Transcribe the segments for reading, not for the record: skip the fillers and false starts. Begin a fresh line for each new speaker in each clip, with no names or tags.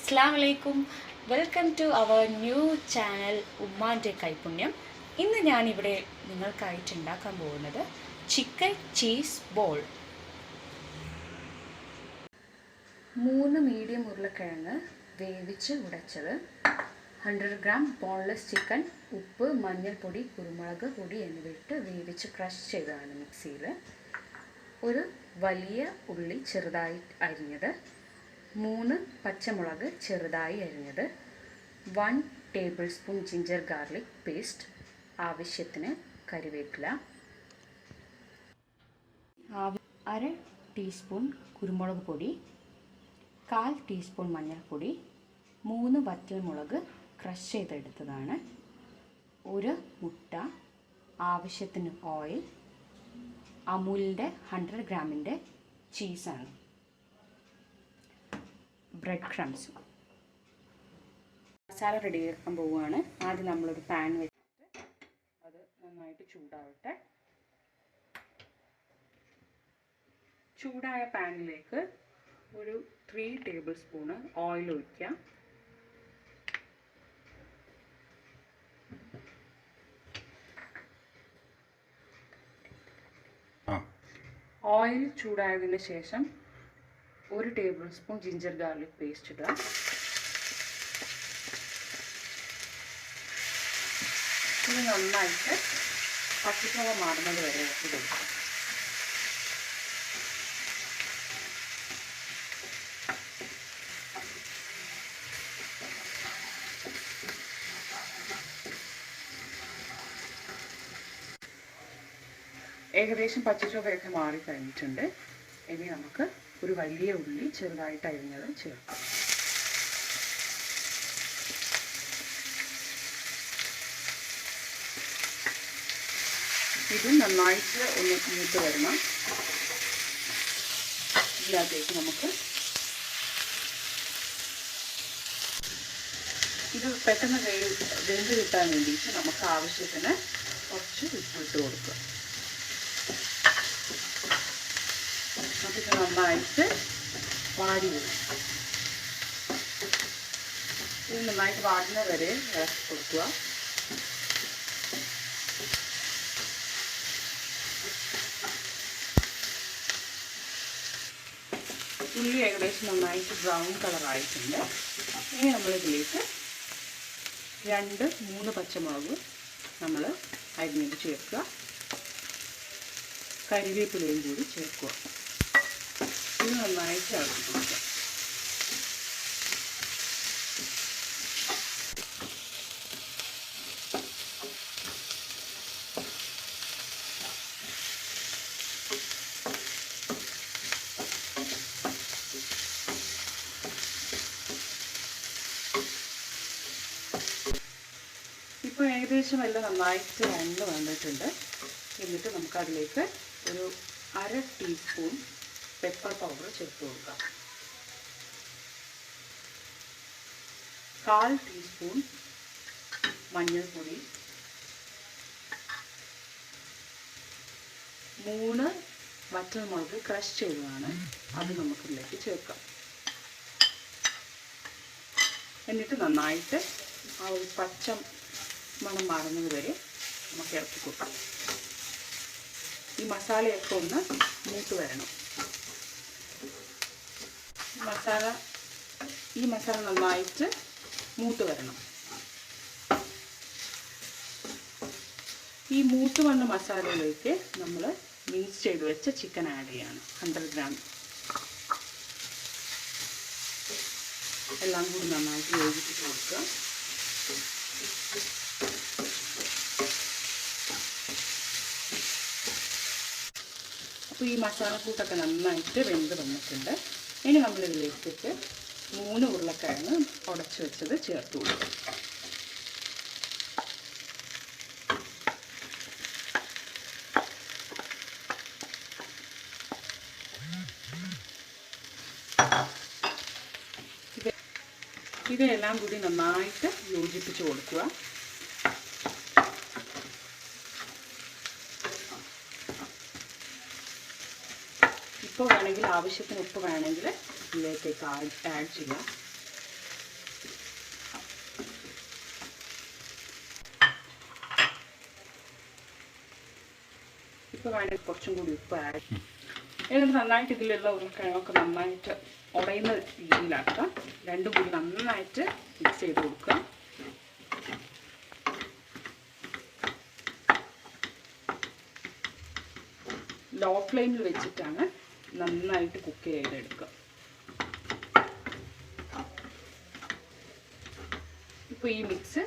Assalamualaikum. Welcome to our new channel Ummante Kaipunyam. ഇന്ന് ഞാൻ ഇവിടെ നിങ്ങൾക്കായിട്ട് ഉണ്ടാക്കാൻ പോകുന്നത് ചിക്കൻ ചീസ് ബോൾ. 3 മീഡിയം ഉരുളക്കിഴങ്ങ് വേവിച്ച് ഉടച്ചത്, 100 ഗ്രാം ബോൺലെസ് ചിക്കൻ, ഉപ്പ്, മഞ്ഞൾപ്പൊടി, കുരുമുളക് പൊടി എന്നിവയിട്ട് വേവിച്ച് ക്രഷ് ചെയ്തതാണ് മിക്സിയിൽ. ഒരു വലിയ ഉള്ളി ചെറുതായി അരിഞ്ഞത്, 3 പച്ചമുളക് ചെറുതായി അരിഞ്ഞത്, 1 table spoon ginger garlic paste, ആവശ്യത്തിന് കറിവേപ്പില, 1/2 ടീസ്പൂൺ കുരുമുളക് പൊടി, 1/4 ടീസ്പൂൺ മഞ്ഞൾപ്പൊടി, 3 വറ്റൽമുളക് ക്രഷ് ചെയ്തെടുത്തതാണ്, 1 മുട്ട, ആവശ്യത്തിന് ഓയിൽ, അമൂലിൻ്റെ 100 ഗ്രാമിൻ്റെ ചീസാണ്, ബ്രെഡ് ക്രംസ്. മസാല റെഡിയാക്കാൻ പോവുകയാണ്. ആദ്യം നമ്മളൊരു പാൻ വെച്ചിട്ട് അത് നന്നായിട്ട് ചൂടാവട്ടെ. ചൂടായ പാനിലേക്ക് ഒരു 3 ടേബിൾ സ്പൂണ് ഓയിൽ ഒഴിക്കാം. ഓയിൽ ചൂടായതിന് ശേഷം 1 table spoon ginger garlic paste ഇടുക. ഇത് നന്നായിട്ട് പച്ചച്ചവ മാറുന്നത് വരെ ഇടുക. ഏകദേശം പച്ചച്ചവയൊക്കെ മാറിക്കഴിഞ്ഞിട്ടുണ്ട്. ഇനി നമുക്ക് ഒരു വലിയ ഉള്ളി ചെറുതായിട്ട് അരിഞ്ഞത് ചേർക്കാം. ഇത് നന്നായിട്ട് ഒന്ന് മൂത്ത് വരണം. ഇതിനകത്തേക്ക് നമുക്ക് ഇത് പെട്ടെന്ന് വെന്ത് കിട്ടാൻ വേണ്ടിയിട്ട് നമുക്ക് ആവശ്യത്തിന് കുറച്ച് ഉപ്പിട്ട് കൊടുക്കുക. ഇത് നന്നായിട്ട് വാടി വരും. ഇത് നന്നായിട്ട് വാടുന്ന വരെ ഇളക്കി കൊടുക്കുക. ഉള്ളി ഏകദേശം നന്നായിട്ട് ബ്രൗൺ കളറായിട്ടുണ്ട്. ഇനി നമ്മളിതിലേക്ക് 2-3 പച്ചമുളക് നമ്മൾ അരിഞ്ഞിട്ട് ചേർക്കുക. കറിവേപ്പിലയും കൂടി ചേർക്കുക. ഇത് നന്നായിട്ട് ഇളക്കി കൊടുക്കുക. ഇപ്പോൾ ഏകദേശം എല്ലാം നന്നായിട്ട് വന്നിട്ടുണ്ട്. എന്നിട്ട് നമുക്കതിലേക്ക് ഒരു 1/2 ടീസ്പൂൺ പെപ്പർ പൗഡർ ചേർത്ത് കൊടുക്കാം. 1/4 ടീസ്പൂൺ മഞ്ഞൾപ്പൊടി, 3 വറ്റൽമുളക് ക്രഷ് ചെയ്തതാണ്, അത് നമുക്കിതിലേക്ക് ചേർക്കാം. എന്നിട്ട് നന്നായിട്ട് ആ ഒരു പച്ച മണം മാറുന്നത് വരെ നമുക്ക് ഇറക്കി കൊടുക്കാം. ഈ മസാലയൊക്കെ ഒന്ന് മൂത്ത് വരണം. ഈ മസാല നന്നായിട്ട് മൂത്ത് വരണം. ഈ മൂത്ത് വന്ന മസാലയിലേക്ക് നമ്മൾ മിക്സ് ചെയ്ത് വെച്ച ചിക്കൻ ആഡ് ചെയ്യാണ്. 100 ഗ്രാം എല്ലാം കൂടി നന്നായിട്ട് യോജിപ്പിച്ച് കൊടുക്കുക. അപ്പോൾ ഈ മസാലക്കൂട്ടൊക്കെ നന്നായിട്ട് വെന്ത് വന്നിട്ടുണ്ട്. ഇനി നമ്മളിതിലേക്ക് 3 ഉരുളക്കിഴങ്ങ് ഉടച്ച് വെച്ചത് ചേർത്ത് കൊടുക്കും. ഇതെല്ലാം കൂടി നന്നായിട്ട് യോജിപ്പിച്ച് കൊടുക്കുക. ഇപ്പോൾ വേണമെങ്കിൽ ആവശ്യത്തിന് ഉപ്പ് വേണമെങ്കിൽ ഇതിലേക്ക് ആഡ് ചെയ്യാം. 1 ടീസ്പൂൺ മഞ്ഞൾപ്പൊടി, 1 ടീസ്പൂൺ കുരുമുളക് പൊടി, 1 teaspoon ginger garlic paste, 1 teaspoon ginger garlic paste, 1 teaspoon മഞ്ഞൾപ്പൊടി, 1 ടീസ്പൂൺ നിങ്ങൾക്ക് വേണമെങ്കിൽ കുറച്ചും കൂടി ഉപ്പ് ആഡ്. എന്നിട്ട് നന്നായിട്ട് ഇതിലുള്ള ഉരുളക്കിഴങ്ങൊക്കെ നന്നായിട്ട് ഉടയുന്ന രീതിയിലാക്കാം. രണ്ടും കൂടി നന്നായിട്ട് മിക്സ് ചെയ്ത് കൊടുക്കുക. ലോ ഫ്ലെയിമിൽ വെച്ചിട്ടാണ് നന്നായിട്ട് കുക്ക് ചെയ്തെടുക്കുക. ഇപ്പോൾ ഈ മിക്സ്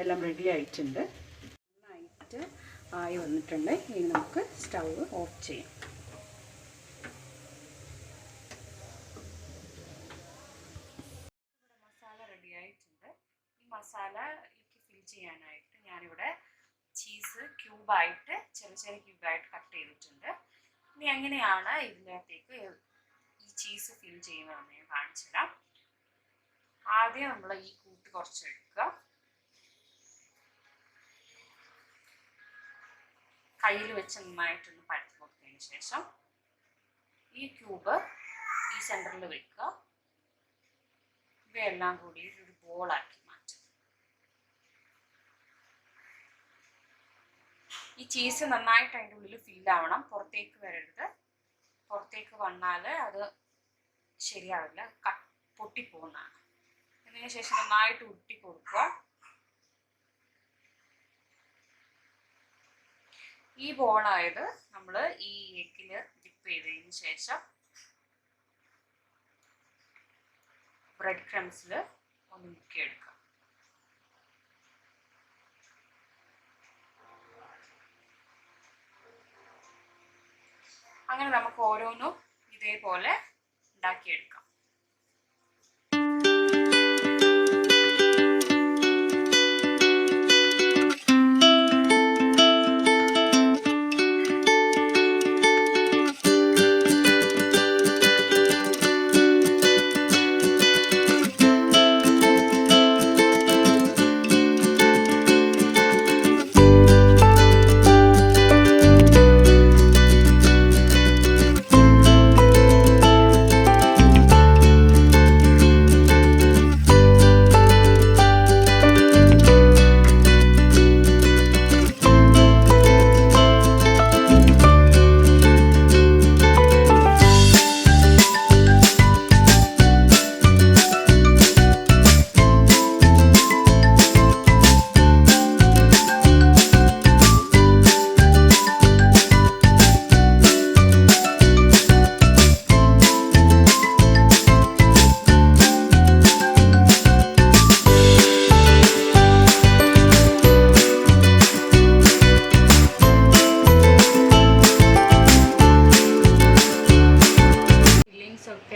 എല്ലാം റെഡി ആയിട്ടുണ്ട്. നന്നായിട്ട് ആയി വന്നിട്ടുണ്ട്. ഇനി നമുക്ക് സ്റ്റൗ ഓഫ് ചെയ്യാം. മസാല റെഡി ആയിട്ടുണ്ട്. ഈ മസാലയ്ക്ക് ഫിൽ ചെയ്യാനായിട്ട് ഞാനിവിടെ ചീസ് ക്യൂബായിട്ട് ചെറിയ ചെറിയ ക്യൂബായിട്ട് കട്ട് ചെയ്തിട്ടുണ്ട്. ഇനി എങ്ങനെയാണ് ഇതിനകത്തേക്ക് ഈ ചീസ് ഫിൽ ചെയ്യുന്നതെന്ന് ഞാൻ കാണിച്ചു തരാം. ആദ്യം നമ്മൾ ഈ കൂട്ട് കുറച്ച് എടുക്കുക. കയ്യിൽ വെച്ച് നന്നായിട്ടൊന്ന് പരത്തി കൊടുത്തതിന് ശേഷം ഈ ക്യൂബ് ഈ സെൻറ്ററിൽ വെക്കുക. ഇവയെല്ലാം കൂടി ഒരു ബോളാക്കി മാറ്റുക. ഈ ചീസ് നന്നായിട്ട് അതിൻ്റെ ഉള്ളിൽ ഫില്ലാവണം, പുറത്തേക്ക് വരരുത്. പുറത്തേക്ക് വന്നാൽ അത് ശരിയാവില്ല, പൊട്ടിപ്പോകുന്നതാണ്. അതിന് ശേഷം നന്നായിട്ട് ഉരുട്ടി കൊടുക്കുക. ഈ ബോളായത് നമ്മൾ ഈ എഗ്ഗിൽ ഡിപ്പ് ചെയ്തതിന് ശേഷം ബ്രെഡ് ക്രംസിൽ ഒന്ന് മുക്കിയെടുക്കുക. അങ്ങനെ നമുക്ക് ഓരോന്നും ഇതേപോലെ ഉണ്ടാക്കിയെടുക്കാം.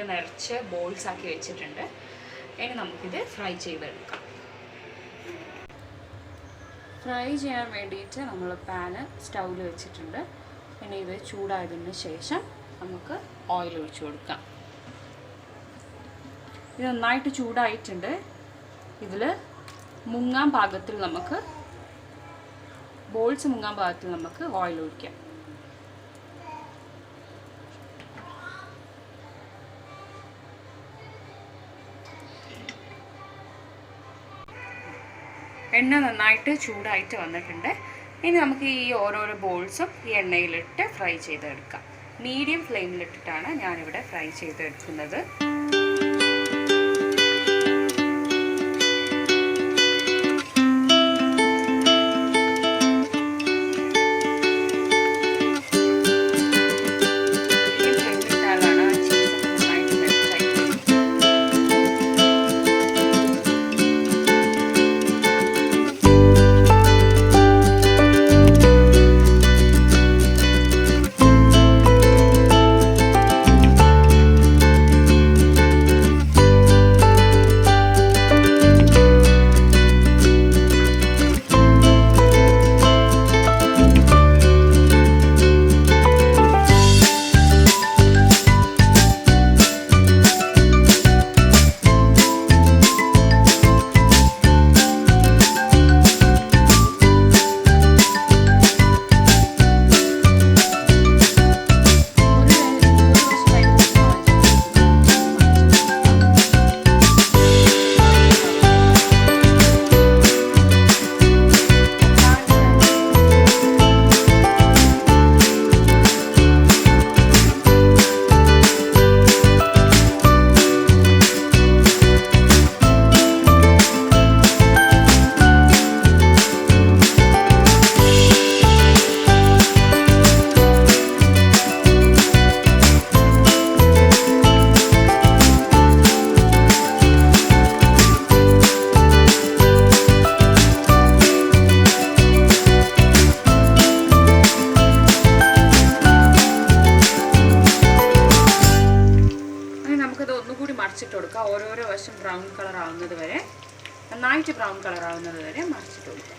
നിറച്ച് ബോൾസ് ആക്കി വെച്ചിട്ടുണ്ട്. ഇനി നമുക്കിത് ഫ്രൈ ചെയ്തെടുക്കാം. ഫ്രൈ ചെയ്യാൻ വേണ്ടിയിട്ട് നമ്മൾ പാന് സ്റ്റൗവിൽ വെച്ചിട്ടുണ്ട്. ഇനി ഇത് ചൂടായതിന് ശേഷം നമുക്ക് ഓയിൽ ഒഴിച്ചു കൊടുക്കാം. ഇത് നന്നായിട്ട് ചൂടായിട്ടുണ്ട്. ഇതിൽ മുങ്ങാൻ പാകത്തിൽ നമുക്ക് ബോൾസ് മുങ്ങാൻ പാകത്തിൽ നമുക്ക് ഓയിൽ ഒഴിക്കാം. എണ്ണ നന്നായിട്ട് ചൂടായിട്ട് വന്നിട്ടുണ്ട്. ഇനി നമുക്ക് ഈ ഓരോരോ ബോൾസും ഈ എണ്ണയിലിട്ട് ഫ്രൈ ചെയ്തെടുക്കാം. മീഡിയം ഫ്ലെയിമിലിട്ടിട്ടാണ് ഞാനിവിടെ ഫ്രൈ ചെയ്തെടുക്കുന്നത്. നമുക്കിത് ഒന്നുകൂടി മറിച്ചിട്ട് കൊടുക്കാം. ഓരോരോ വശം ബ്രൗൺ കളർ ആവുന്നത് വരെ, നന്നായിട്ട് ബ്രൗൺ കളർ ആവുന്നത് വരെ മറിച്ചിട്ട് കൊടുക്കാം.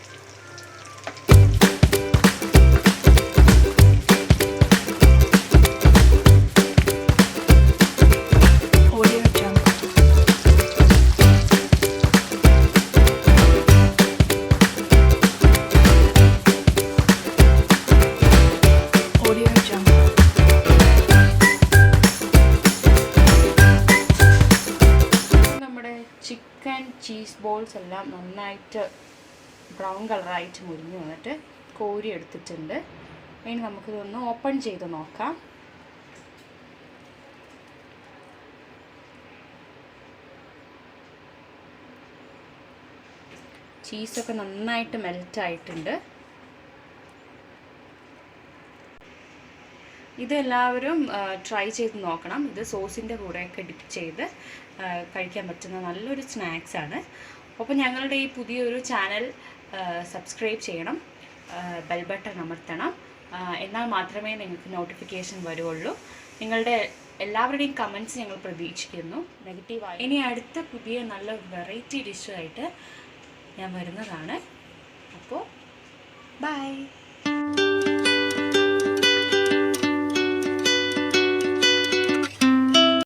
ചിക്കൻ ചീസ് ബോൾസ് എല്ലാം നന്നായിട്ട് ബ്രൗൺ കളറായിട്ട് മുരിഞ്ഞ് വന്നിട്ട് കോരി എടുത്തിട്ടുണ്ട്. ഇനി നമുക്കിതൊന്ന് ഓപ്പൺ ചെയ്ത് നോക്കാം. ചീസൊക്കെ നന്നായിട്ട് മെൽറ്റായിട്ടുണ്ട്. ഇതെല്ലാവരും ട്രൈ ചെയ്ത് നോക്കണം. ഇത് സോസിൻ്റെ കൂടെയൊക്കെ ഡിപ്പ് ചെയ്ത് കഴിക്കാൻ പറ്റുന്ന നല്ലൊരു സ്നാക്സാണ്. അപ്പോൾ ഞങ്ങളുടെ ഈ പുതിയൊരു ചാനൽ സബ്സ്ക്രൈബ് ചെയ്യണം, ബെൽ ബട്ടൺ അമർത്തണം. എന്നാൽ മാത്രമേ നിങ്ങൾക്ക് നോട്ടിഫിക്കേഷൻ വരുള്ളൂ. നിങ്ങളുടെ എല്ലാവരുടെയും കമൻറ്റ്സ് ഞങ്ങൾ പ്രതീക്ഷിക്കുന്നു, നെഗറ്റീവായി. ഇനി അടുത്ത പുതിയ നല്ല വെറൈറ്റി ഡിഷായിട്ട് ഞാൻ വരുന്നതാണ്. അപ്പോൾ ബൈ.